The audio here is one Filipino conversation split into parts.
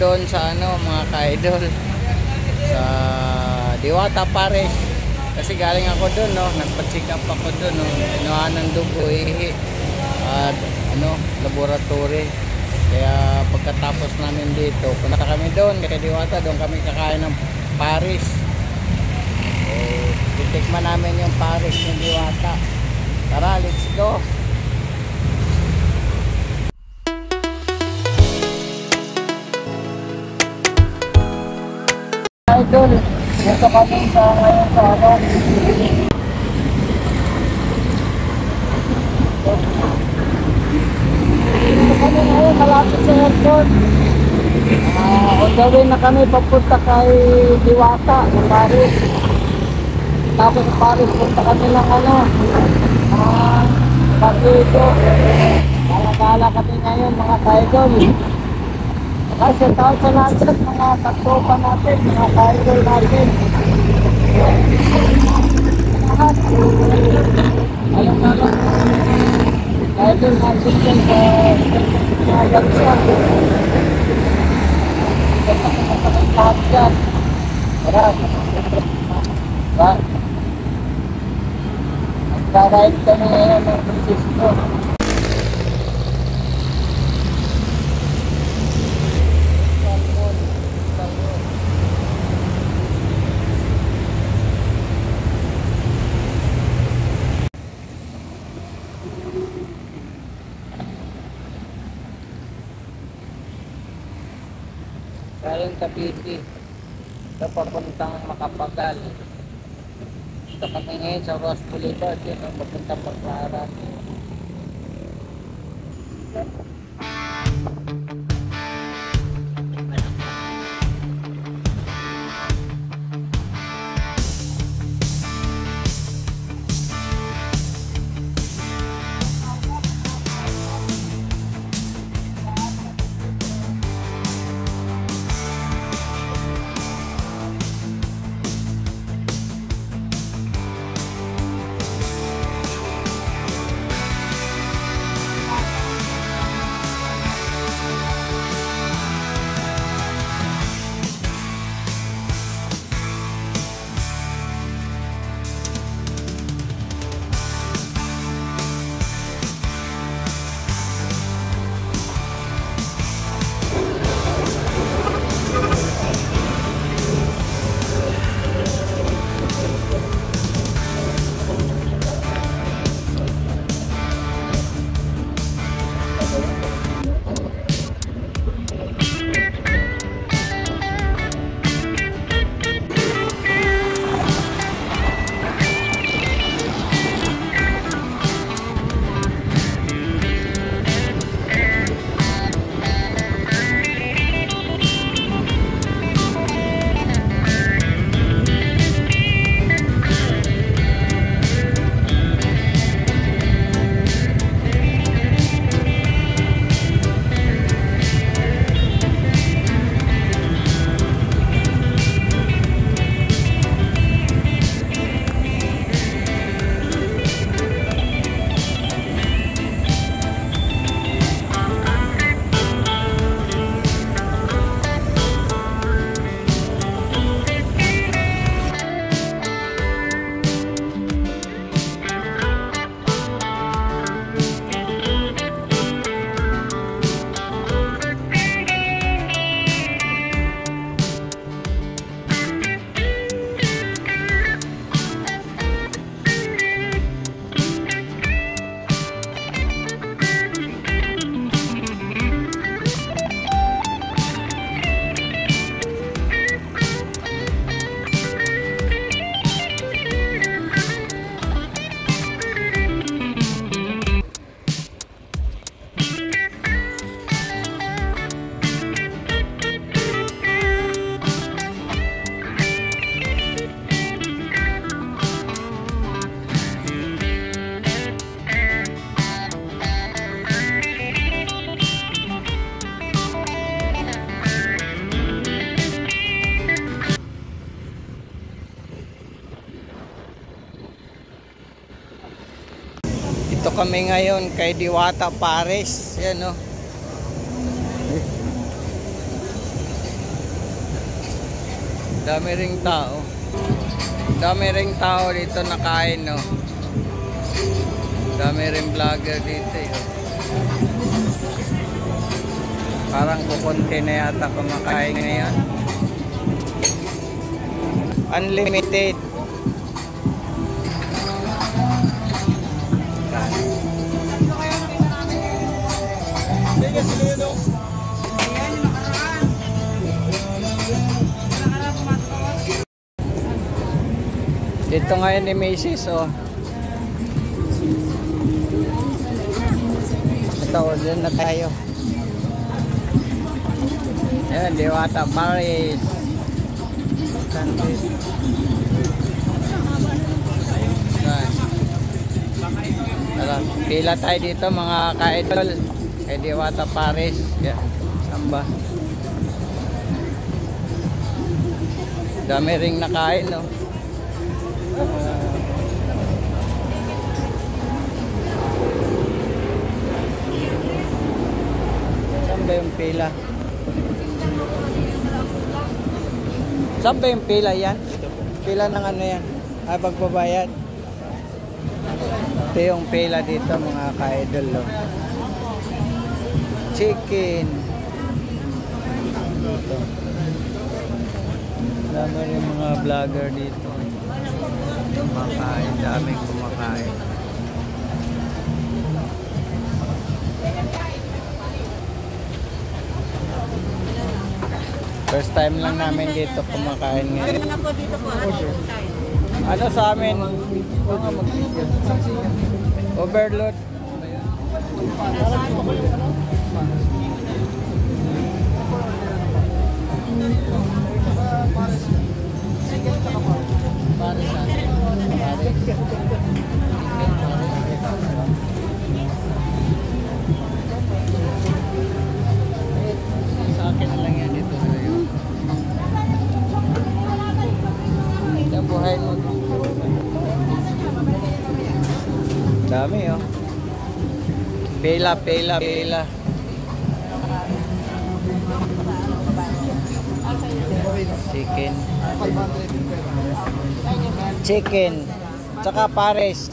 doon sa ano mga ka-idol, sa Diwata Paris. Kasi galing ako doon, no, nagpa-check up ako doon, no, inuhan ng dugo, ihi at ano, laboratory. Kaya pagkatapos namin dito, punta kami doon kay Diwata, doon kami kakain ng Paris. So, titikman namin yung Paris ng Diwata. Tara, let's go. Idol, dito kami sa ngayon sa ano. Dito kami ngayon malapit sa airport. On the way na kami papunta kay Diwata sa Paris. Tapos sa Paris punta kami ng ano, Baguio. Gala-gala kami ngayon mga ka-idol. Kasi taon sa natin, mga katropa natin, mga ka-idol natin. Lahat. Alam-alam. Ka-idol natin dyan sa mga bansa. Lahat dyan. Tara. Magka-ride kami ngayon ng Francisco. Galing Cavite, ito papuntang Macapagal. Ito kami ngayon sa Ross Boulevard, yun ang papuntang Baclaran. Dito kami ngayon kay Diwata Paris. Yan o. Dami ring tao. Dami ring tao dito nakain, no. Dami ring vlogger dito, yun. Parang kukunti na yata kumakain ngayon. Unlimited. Dito ngayon ni Macy's, oh. Ito, order na tayo. Ayan, Diwata Paris. Tara, pila tayo dito mga ka-idol. Kay Diwata Paris. Yan, samba. Dami ring nakain, no. Saan ba yung pila? Saan ba yung pila yan? Pila ng ano yan? Ay, pagbabayad. Ito yung pila dito mga ka-idol, no? Chicken. Dito. Dami rin mga vlogger dito. Kumakain, daming kumakain. First time lang namin dito kumakain ngayon. Ano sa amin? Overload. Sa akin na lang yan dito sa'yo. Yan, buhay mo. Dami, oh. Pela, pela, pela. Chicken. Chicken. Tsaka pares.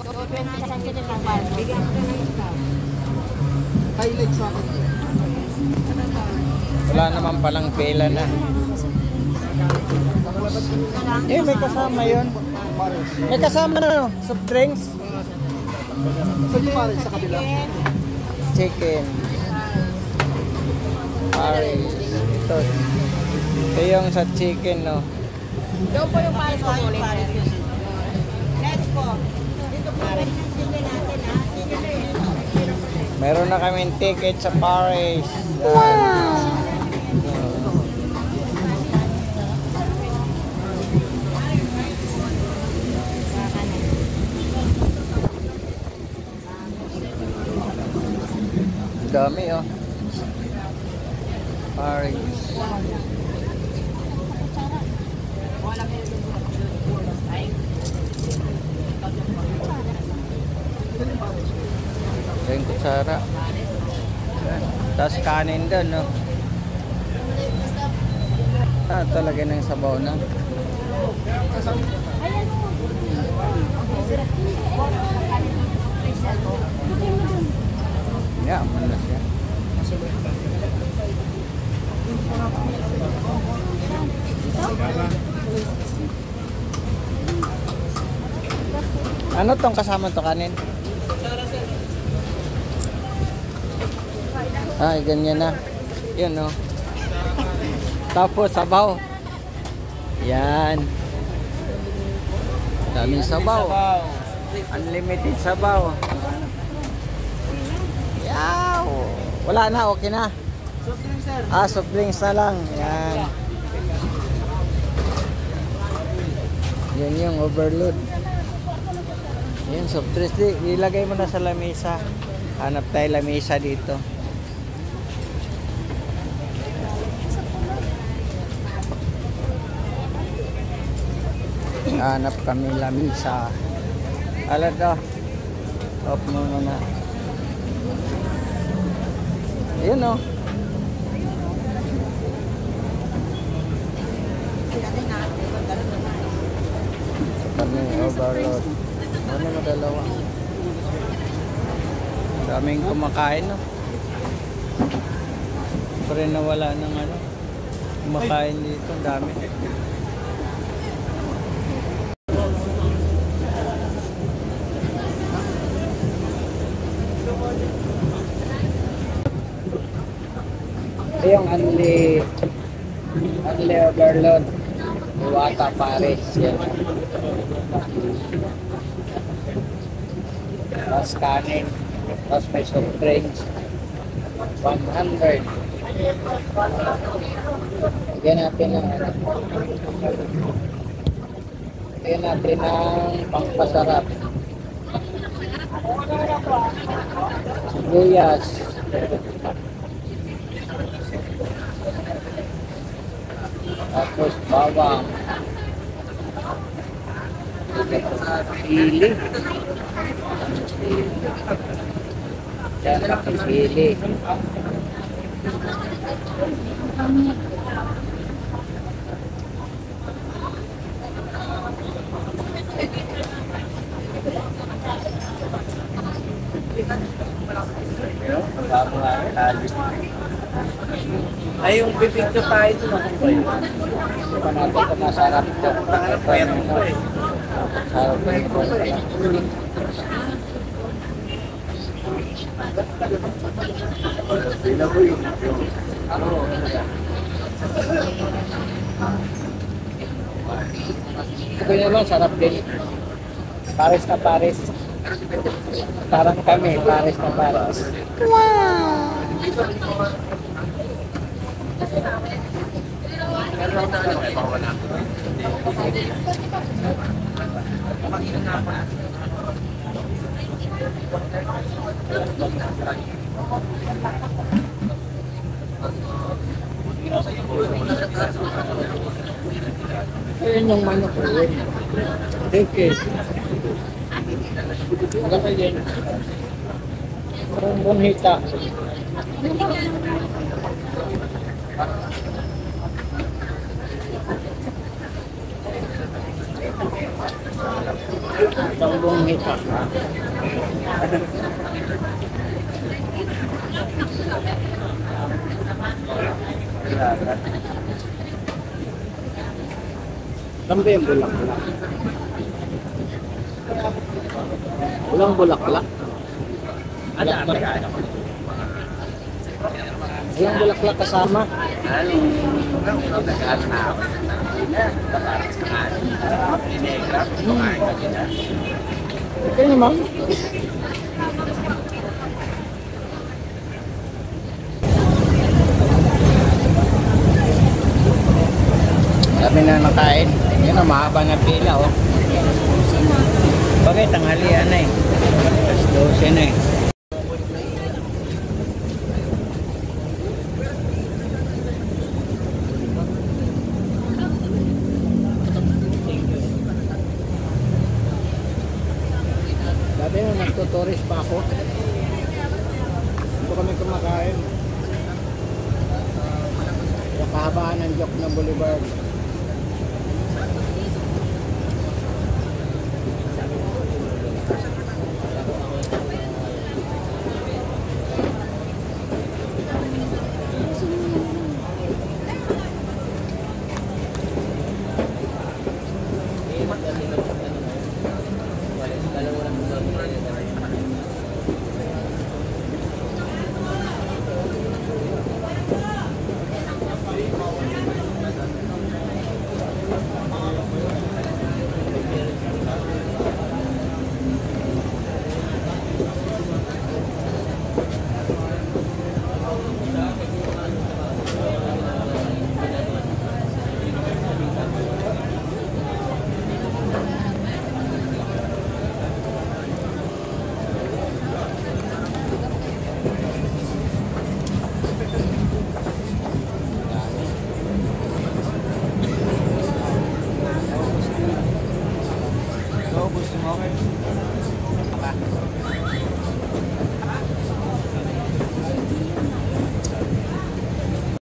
Wala naman palang pela na. Eh, may kasama yun. May kasama na, soft drinks. Sa kabila. Chicken. Pares. Ito yung sa chicken, no. Doon po yung pares ko ulit. Next po. Dito po rin yung chicken natin, ha? Meron na kaming ticket sa Paris. Wow! Dami, oh. Paris. Ito yung kutsara. Tapos kanin doon, no? Ah, talaga ng sabaw na. Yeah, malas yan. Ano tong kasama to kanin? Ay, ganyan na. Yun, no? Tapos, sabaw. Yan. Daming sabaw. Unlimited sabaw. Yaw! Wala na, okay na. Soft drink, sir. Ah, soft drinks na lang. Yan. Yan yung overload. Yan, soft drinks. Ilagay mo na sa lamesa. Hanap tayo lamesa dito. Hanap kami lamesa. Alat daw. Off mo muna. Yun, oh. Kami, overload. Ano mo dalawa? Daming kumakain, no? Pero nawala ng ano. Kumakain dito, ang dami. Ito yung only overload. Iwata Paris. Yan. Tapos kanin. Tapos may soft drinks. 100. Lagyan natin ng lagyan natin ng pangpasarap. Sibuyas. Tapos bawang. Sili. Yan ang sili. Ay, yung bibig ko tayo ito na kung kayo. Ito natin ito masarap ito. Tanganap pa yan ko eh. Sarap ito. Ito naman, sarap din. Pares na pares. Parang kami, pares na pares. Ayun yung manok ko yun. Okay. Maganda yun. Parang bonita. Parang bonita. Lambe yung bulak-bulak. Walang bulak-bulak. Walang bulak-bulak kasama. Okay naman. Dami na nakain. Yan ang mahaba na pila, oh. Bagay, tanghalian na eh. Alas 12 na eh. Dati na nagtutourist pa ako. Ito kami kumakain. Sa kahabaan ng Jokno Boulevard.